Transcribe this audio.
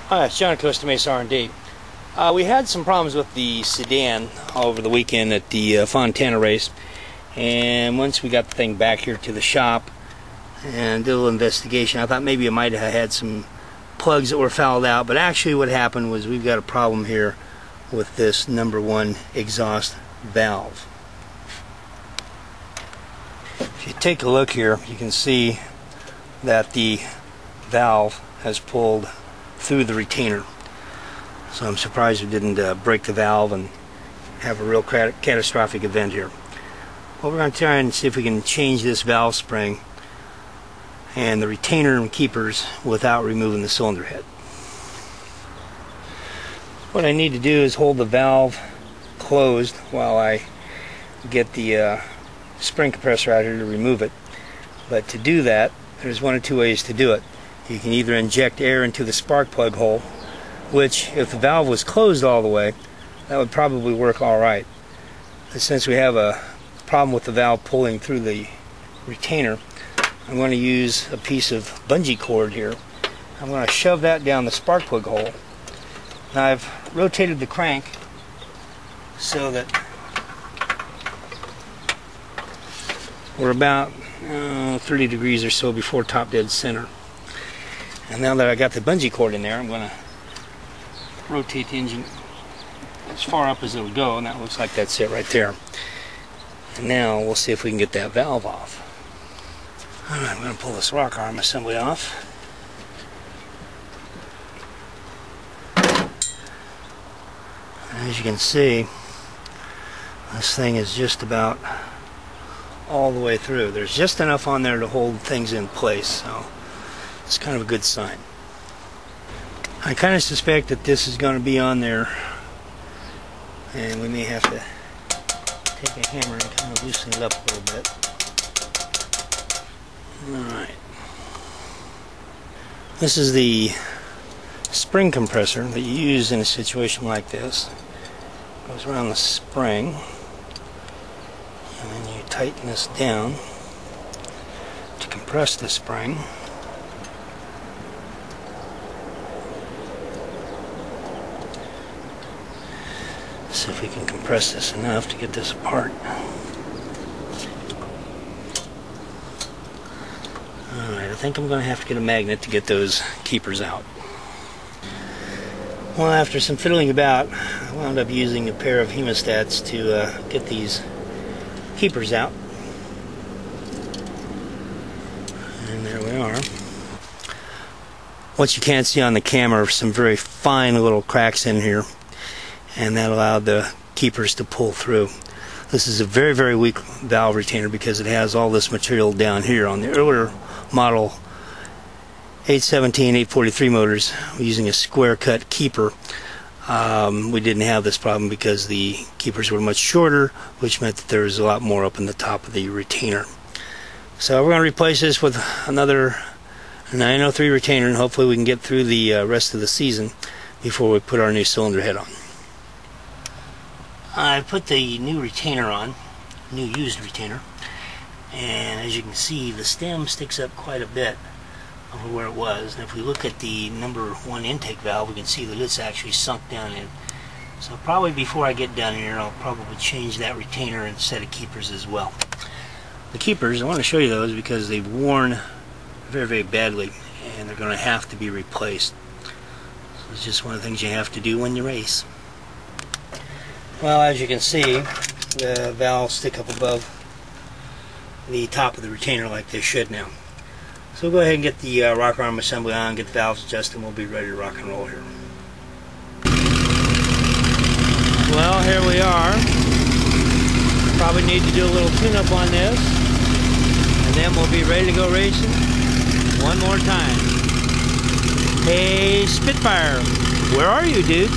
Hi, it's John at Costa Mesa R&D. We had some problems with the Sedan over the weekend at the Fontana race, and once we got the thing back here to the shop and did a little investigation, I thought maybe it might have had some plugs that were fouled out, but actually what happened was we've got a problem here with this #1 exhaust valve. If you take a look here, you can see that the valve has pulled through the retainer. So I'm surprised we didn't break the valve and have a real catastrophic event here. Well, we're going to try and see if we can change this valve spring and the retainer and keepers without removing the cylinder head. What I need to do is hold the valve closed while I get the spring compressor out here to remove it. But to do that, there's one of two ways to do it. You can either inject air into the spark plug hole, which if the valve was closed all the way, that would probably work alright. But since we have a problem with the valve pulling through the retainer, I'm going to use a piece of bungee cord here. I'm going to shove that down the spark plug hole. Now I've rotated the crank so that we're about 30 degrees or so before top dead center. And now that I got the bungee cord in there, I'm going to rotate the engine as far up as it would go, and that looks like that's it right there. And now we'll see if we can get that valve off. Alright, I'm going to pull this rock arm assembly off. As you can see, this thing is just about all the way through. There's just enough on there to hold things in place, so it's kind of a good sign. I kind of suspect that this is going to be on there, and we may have to take a hammer and kind of loosen it up a little bit. Alright. This is the spring compressor that you use in a situation like this. It goes around the spring, and then you tighten this down to compress the spring. See if we can compress this enough to get this apart. Alright, I think I'm going to have to get a magnet to get those keepers out. Well, after some fiddling about, I wound up using a pair of hemostats to get these keepers out. And there we are. What you can't see on the camera are some very fine little cracks in here, and that allowed the keepers to pull through. This is a very, very weak valve retainer because it has all this material down here. On the earlier model 817, 843 motors, we're using a square cut keeper. We didn't have this problem because the keepers were much shorter, which meant that there was a lot more up in the top of the retainer. So we're going to replace this with another 903 retainer, and hopefully we can get through the rest of the season before we put our new cylinder head on. I put the new retainer on, new used retainer, and as you can see the stem sticks up quite a bit over where it was. And if we look at the #1 intake valve, we can see that it's actually sunk down in. So probably before I get down here, I'll probably change that retainer and set of keepers as well. The keepers, I want to show you those because they've worn very, very badly, and they're going to have to be replaced. So it's just one of the things you have to do when you race. Well, as you can see, the valves stick up above the top of the retainer like they should now. So we'll go ahead and get the rocker arm assembly on, get the valves adjusted, and we'll be ready to rock and roll here. Well, here we are. Probably need to do a little tune-up on this, and then we'll be ready to go racing one more time. Hey, Spitfire, where are you, dude?